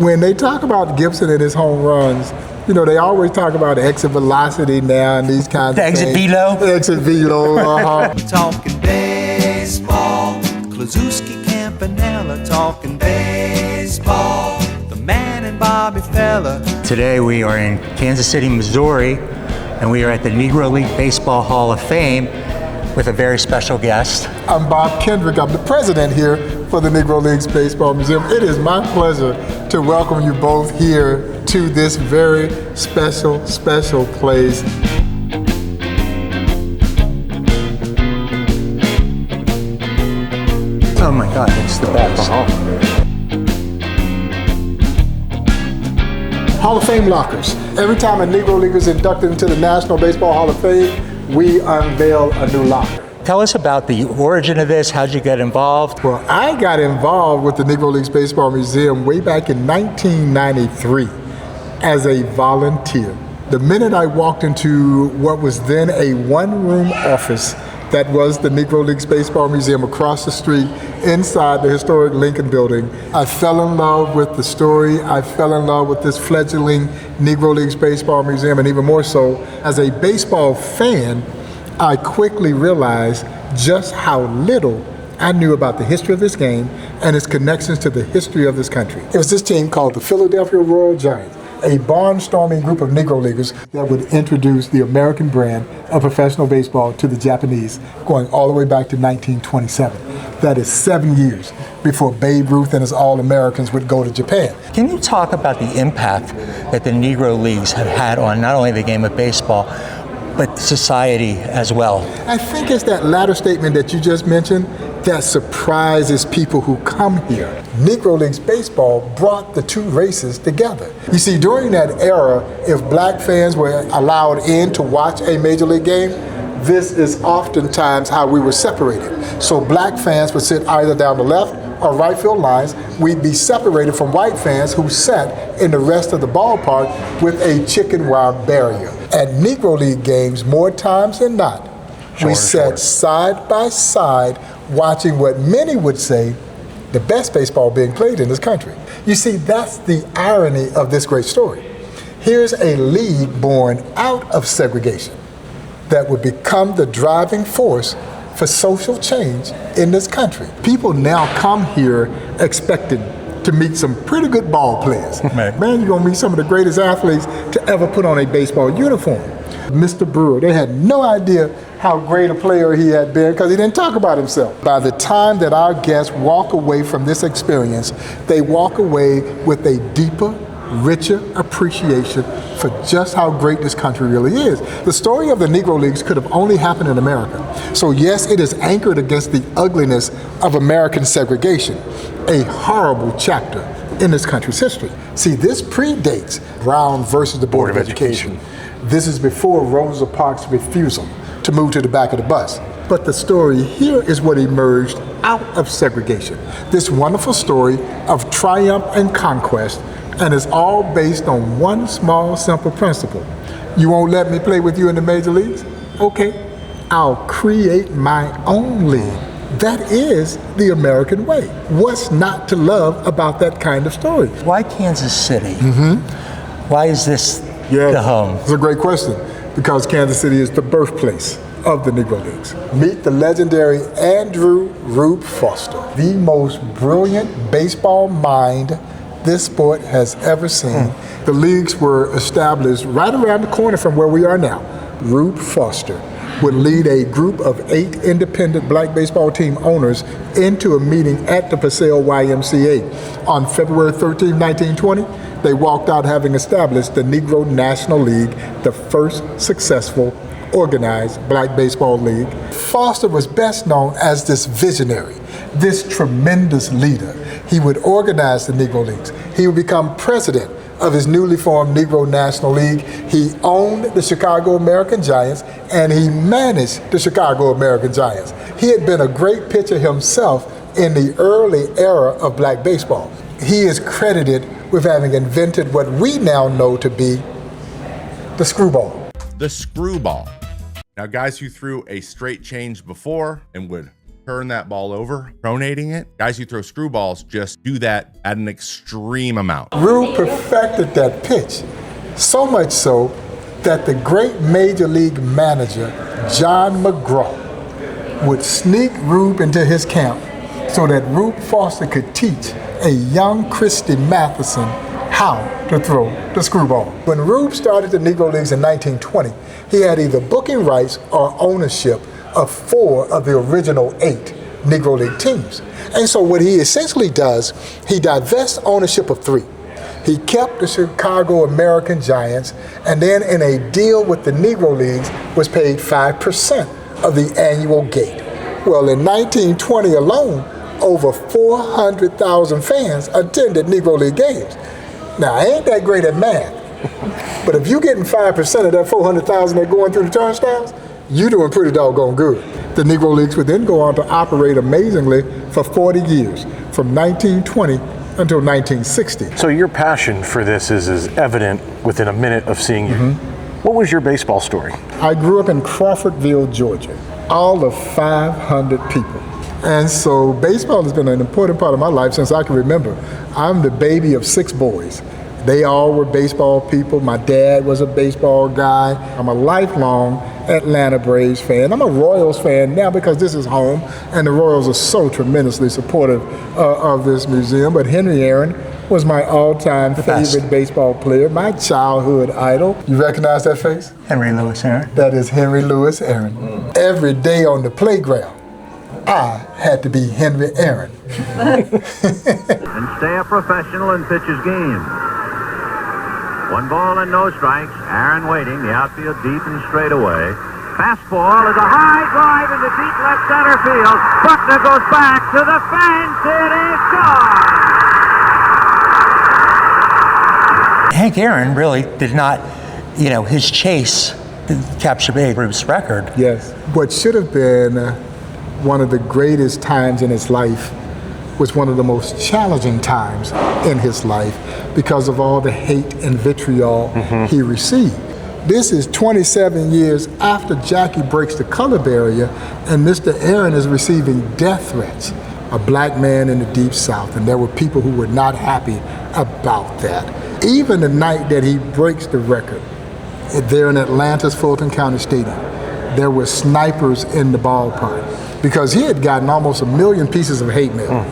When they talk about Gibson and his home runs, you know, they always talk about exit velocity now and these kinds of exit things. velo? Exit velo, Talking baseball, Klazuski Campanella talking baseball, the man and Bobby Fella. Today we are in Kansas City, Missouri, and we are at the Negro League Baseball Hall of Fame with a very special guest. I'm Bob Kendrick. I'm the president here for the Negro Leagues Baseball Museum. It is my pleasure to welcome you both here to this very special place. Oh my God, it's the best. Hall of Fame lockers. Every time a Negro Leaguer is inducted into the National Baseball Hall of Fame, we unveil a new locker. Tell us about the origin of this. How'd you get involved? Well, I got involved with the Negro Leagues Baseball Museum way back in 1993 as a volunteer. The minute I walked into what was then a one-room office that was the Negro Leagues Baseball Museum across the street inside the historic Lincoln Building, I fell in love with the story. I fell in love with this fledgling Negro Leagues Baseball Museum, and even more so, as a baseball fan, I quickly realized just how little I knew about the history of this game and its connections to the history of this country. It was this team called the Philadelphia Royal Giants, a barnstorming group of Negro Leaguers that would introduce the American brand of professional baseball to the Japanese, going all the way back to 1927. That is 7 years before Babe Ruth and his All-Americans would go to Japan. Can you talk about the impact that the Negro Leagues have had on not only the game of baseball, but society as well? I think it's that latter statement that you just mentioned that surprises people who come here. Negro Leagues Baseball brought the two races together. You see, during that era, if black fans were allowed in to watch a Major League game, this is oftentimes how we were separated. So black fans would sit either down the left or right field lines. We'd be separated from white fans who sat in the rest of the ballpark with a chicken wire barrier. At Negro League games, more times than not, we sat side by side watching what many would say the best baseball being played in this country. You see, that's the irony of this great story. Here's a league born out of segregation that would become the driving force for social change in this country. People now come here expecting to meet some pretty good ball players. Man, you're gonna meet some of the greatest athletes to ever put on a baseball uniform. Mr. Brewer, they had no idea how great a player he had been because he didn't talk about himself. By the time that our guests walk away from this experience, they walk away with a deeper, richer appreciation for just how great this country really is. The story of the Negro Leagues could have only happened in America. So yes, it is anchored against the ugliness of American segregation, a horrible chapter in this country's history. See, this predates Brown versus the Board of Education. This is before Rosa Parks' refusal to move to the back of the bus. But the story here is what emerged out of segregation. This wonderful story of triumph and conquest, and it's all based on one small, simple principle. You won't let me play with you in the major leagues? Okay, I'll create my own league. That is the American way. What's not to love about that kind of story? Why Kansas City? Why is this the home? It's a great question, because Kansas City is the birthplace of the Negro Leagues. Meet the legendary Andrew Rube Foster, the most brilliant baseball mind this sport has ever seen. The leagues were established right around the corner from where we are now. Rube Foster would lead a group of 8 independent black baseball team owners into a meeting at the Paseo YMCA. On February 13, 1920, they walked out having established the Negro National League, the first successful organized black baseball league. Foster was best known as this visionary, this tremendous leader. He would organize the Negro Leagues. He would become president of his newly formed Negro National League. He owned the Chicago American Giants, and he managed the Chicago American Giants. He had been a great pitcher himself in the early era of black baseball. He is credited with having invented what we now know to be the screwball. The screwball. Now, guys who threw a straight change before and would turn that ball over, pronating it. Guys who throw screwballs just do that at an extreme amount. Rube perfected that pitch, so much so that the great Major League manager, John McGraw, would sneak Rube into his camp so that Rube Foster could teach a young Christy Matheson how to throw the screwball. When Rube started the Negro Leagues in 1920, he had either booking rights or ownership of 4 of the original 8 Negro League teams. And so what he essentially does, he divests ownership of 3. He kept the Chicago American Giants, and then in a deal with the Negro Leagues was paid 5% of the annual gate. Well, in 1920 alone, over 400,000 fans attended Negro League games. Now, I ain't that great at math, but if you're getting 5% of that 400,000 that going through the turnstiles, you're doing pretty doggone good. The Negro Leagues would then go on to operate amazingly for 40 years, from 1920 until 1960. So your passion for this is evident within a minute of seeing you. What was your baseball story? I grew up in Crawfordville, Georgia, all of 500 people. And so baseball has been an important part of my life since I can remember. I'm the baby of 6 boys. They all were baseball people. My dad was a baseball guy. I'm a lifelong Atlanta Braves fan. I'm a Royals fan now because this is home, and the Royals are so tremendously supportive of this museum. But Henry Aaron was my all-time favorite baseball player, my childhood idol. You recognize that face? Henry Louis Aaron. That is Henry Louis Aaron. Every day on the playground, I had to be Henry Aaron. And stay a professional and pitch his game. 1 ball and no strikes. Aaron waiting. The outfield deep and straight away. Fastball is a high drive into deep left center field. Buckner goes back to the fence. It is gone. Hank Aaron really did not, his chase didn't capture Babe Ruth's record. Yes. What should have been one of the greatest times in his life was one of the most challenging times in his life because of all the hate and vitriol he received. This is 27 years after Jackie breaks the color barrier and Mr. Aaron is receiving death threats, a black man in the Deep South, and there were people who were not happy about that. Even the night that he breaks the record, there in Atlanta's Fulton County Stadium, there were snipers in the ballpark because he had gotten almost 1 million pieces of hate mail.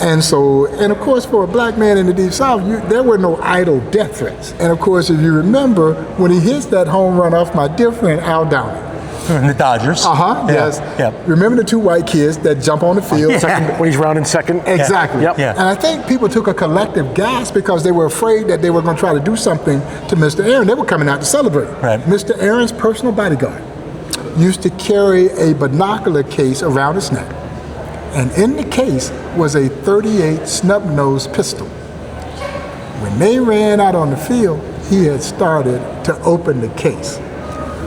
And so, and of course, for a black man in the Deep South, there were no idle death threats. And of course, if you remember, when he hits that home run off my dear friend Al Downey. The Dodgers. Yes. Yep. Remember the 2 white kids that jump on the field? Second, when he's rounding second? Exactly. Yep. Yeah. And I think people took a collective gasp because they were afraid that they were going to try to do something to Mr. Aaron. They were coming out to celebrate. Right. Mr. Aaron's personal bodyguard used to carry a binocular case around his neck. And in the case was a .38 snub-nosed pistol. When they ran out on the field, he had started to open the case.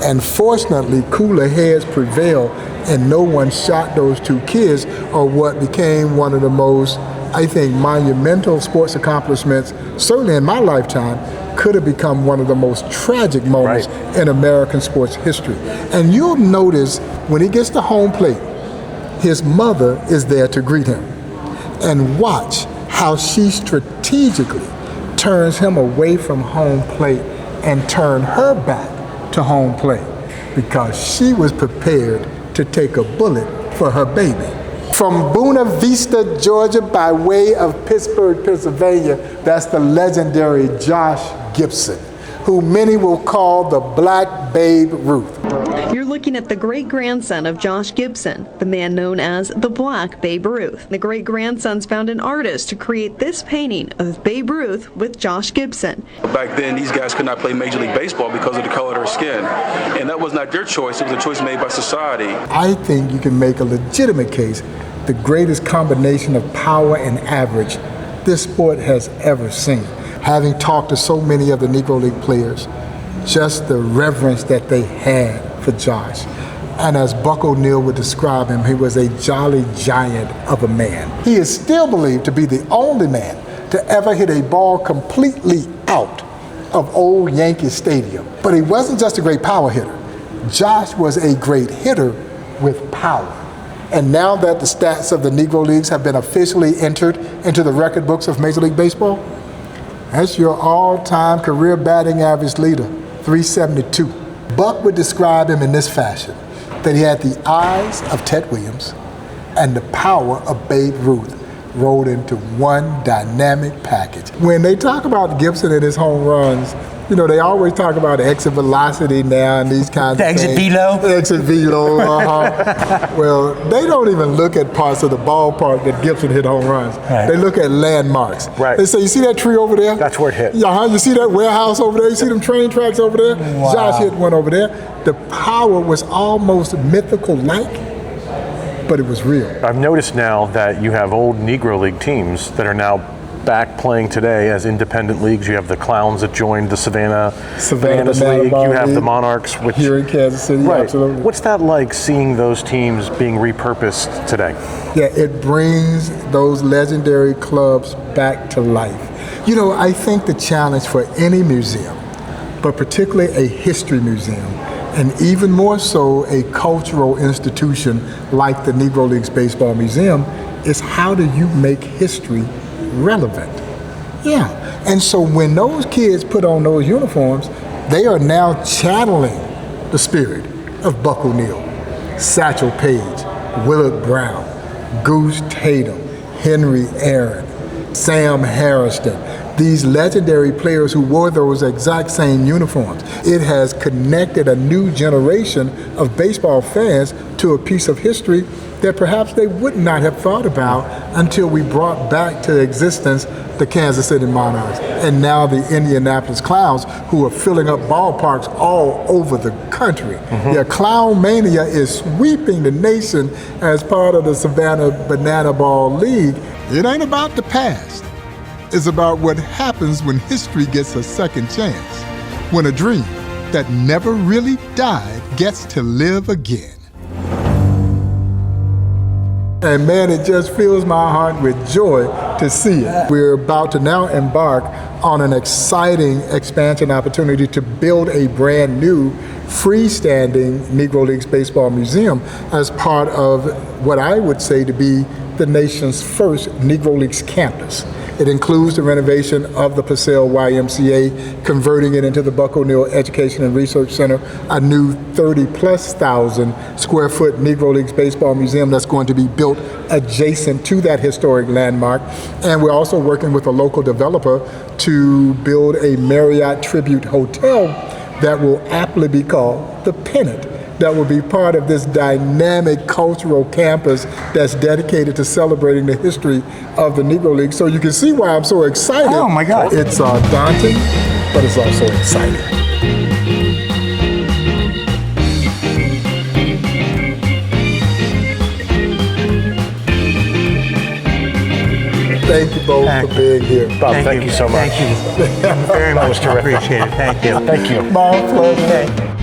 And fortunately, cooler heads prevailed and no one shot those 2 kids, or what became one of the most, I think, monumental sports accomplishments, certainly in my lifetime, could have become one of the most tragic moments in American sports history. And you'll notice when he gets to home plate, his mother is there to greet him. And watch how she strategically turns him away from home plate and turn her back to home plate because she was prepared to take a bullet for her baby. From Buena Vista, Georgia, by way of Pittsburgh, Pennsylvania, that's the legendary Josh Gibson, who many will call the Black Babe Ruth. You're looking at the great-grandson of Josh Gibson, the man known as the Black Babe Ruth. The great-grandson's found an artist to create this painting of Babe Ruth with Josh Gibson. Back then, these guys could not play Major League Baseball because of the color of their skin. And that was not their choice, it was a choice made by society. I think you can make a legitimate case, the greatest combination of power and average this sport has ever seen. Having talked to so many of the Negro League players, just the reverence that they had for Josh. And as Buck O'Neill would describe him, he was a jolly giant of a man. He is still believed to be the only man to ever hit a ball completely out of old Yankee Stadium. But he wasn't just a great power hitter. Josh was a great hitter with power. And now that the stats of the Negro Leagues have been officially entered into the record books of Major League Baseball, that's your all-time career batting average leader, 372. Buck would describe him in this fashion, that he had the eyes of Ted Williams and the power of Babe Ruth rolled into one dynamic package. When they talk about Gibson and his home runs, you know, they always talk about exit velocity now and these kinds of things. Exit velo? Exit velo, Well, they don't even look at parts of the ballpark that Gibson hit home runs. Right. They look at landmarks. Right. They say, you see that tree over there? That's where it hit. Yeah, you see that warehouse over there? You see them train tracks over there? Wow. Josh hit one over there. The power was almost mythical-like, but it was real. I've noticed now that you have old Negro League teams that are now back playing today as independent leagues. You have the Clowns that joined the Savannah Bananas League. You have the Monarchs, which here in Kansas City, right. Absolutely. What's that like, seeing those teams being repurposed today? Yeah, it brings those legendary clubs back to life. You know, I think the challenge for any museum, but particularly a history museum, and even more so a cultural institution like the Negro Leagues Baseball Museum, is how do you make history relevant? Yeah, and so when those kids put on those uniforms, they are now channeling the spirit of Buck O'Neil, Satchel Paige, Willard Brown, Goose Tatum, Henry Aaron, Sam Harrison, these legendary players who wore those exact same uniforms. It has connected a new generation of baseball fans to a piece of history that perhaps they would not have thought about until we brought back to existence the Kansas City Monarchs and now the Indianapolis Clowns, who are filling up ballparks all over the country. Yeah, Clown Mania is sweeping the nation as part of the Savannah Banana Ball League. It ain't about the past. It's about what happens when history gets a second chance, when a dream that never really died gets to live again. And man, it just fills my heart with joy to see it. We're about to now embark on an exciting expansion opportunity to build a brand new freestanding Negro Leagues Baseball Museum as part of what I would say to be the nation's first Negro Leagues campus. It includes the renovation of the Purcell YMCA, converting it into the Buck O'Neil Education and Research Center, a new 30,000+ square foot Negro Leagues Baseball Museum that's going to be built adjacent to that historic landmark. And we're also working with a local developer to build a Marriott Tribute Hotel that will aptly be called the Pennant, that will be part of this dynamic cultural campus that's dedicated to celebrating the history of the Negro League. So you can see why I'm so excited. Oh my God. It's daunting, but it's also exciting. Thank you both for being here. Bob, thank you so much. Thank you very much. Appreciate it. Thank you. Thank you. My pleasure. Okay.